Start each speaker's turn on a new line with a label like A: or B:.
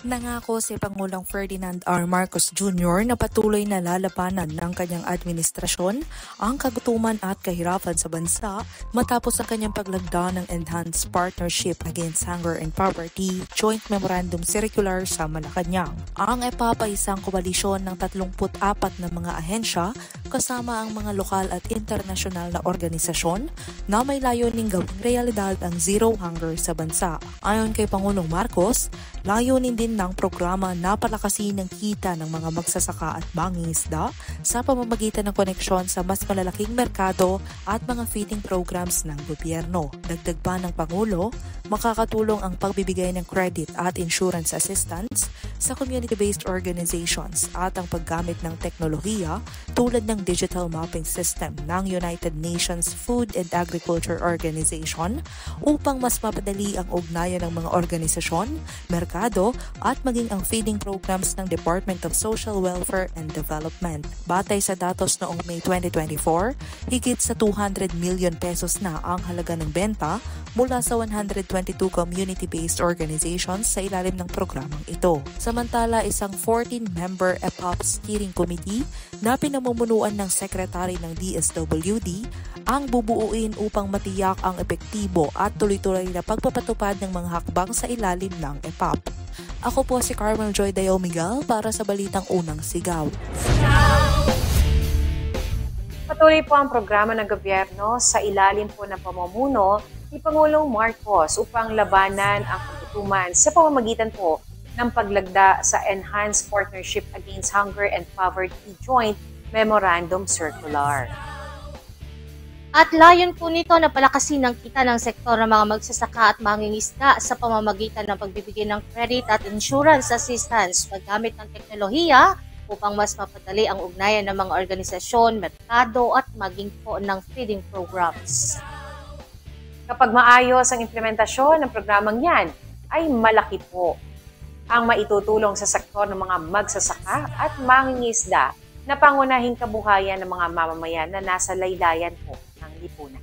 A: Nangako si Pangulong Ferdinand R. Marcos Jr. na patuloy na lalabanan ng kanyang administrasyon ang kagutuman at kahirapan sa bansa matapos ang kanyang paglagda ng Enhanced Partnership Against Hunger and Poverty Joint Memorandum Circular sa Malacanang. Ang EPAP ay isang koalisyon ng 34 na mga ahensya kasama ang mga lokal at internasyonal na organisasyon na may layuning gawing realidad ang zero hunger sa bansa. Ayon kay Pangulong Marcos, layunin din ng programa na palakasin ang kita ng mga magsasaka at mangingisda sa pamamagitan ng koneksyon sa mas malalaking merkado at mga feeding programs ng gobyerno. Dagdag pa ng Pangulo, makakatulong ang pagbibigay ng credit at insurance assistance sa community-based organizations at ang paggamit ng teknolohiya tulad ng digital mapping system ng United Nations Food and Agriculture Organization upang mas mapadali ang ugnayan ng mga organisasyon, merkado at maging ang feeding programs ng Department of Social Welfare and Development. Batay sa datos noong May 2024, higit sa 200 million pesos na ang halaga ng benta mula sa 122 community-based organizations sa ilalim ng programang ito. Samantala, isang 14-member EPAP Steering Committee na pinamumunuan ng Secretary ng DSWD ang bubuuin upang matiyak ang epektibo at tuloy-tuloy na pagpapatupad ng mga hakbang sa ilalim ng EPAP. Ako po si Carmel Joy Dayo Miguel para sa Balitang Unang Sigaw.
B: Patuloy po ang programa ng gobyerno sa ilalim po ng pamumuno ni Pangulong Marcos upang labanan ang kagutuman sa pamamagitan po ng paglagda sa Enhanced Partnership Against Hunger and Poverty Joint Memorandum Circular.
C: At layon po nito na palakasin ang kita ng sektor ng mga magsasaka at mangingisda sa pamamagitan ng pagbibigay ng credit at insurance assistance paggamit ng teknolohiya upang mas mapadali ang ugnayan ng mga organisasyon, merkado at maging po ng feeding programs.
B: Kapag maayos ang implementasyon ng programang yan, ay malaki po ang maitutulong sa sektor ng mga magsasaka at mangingisda na pangunahing kabuhayan ng mga mamamayan na nasa laylayan po ng lipunan.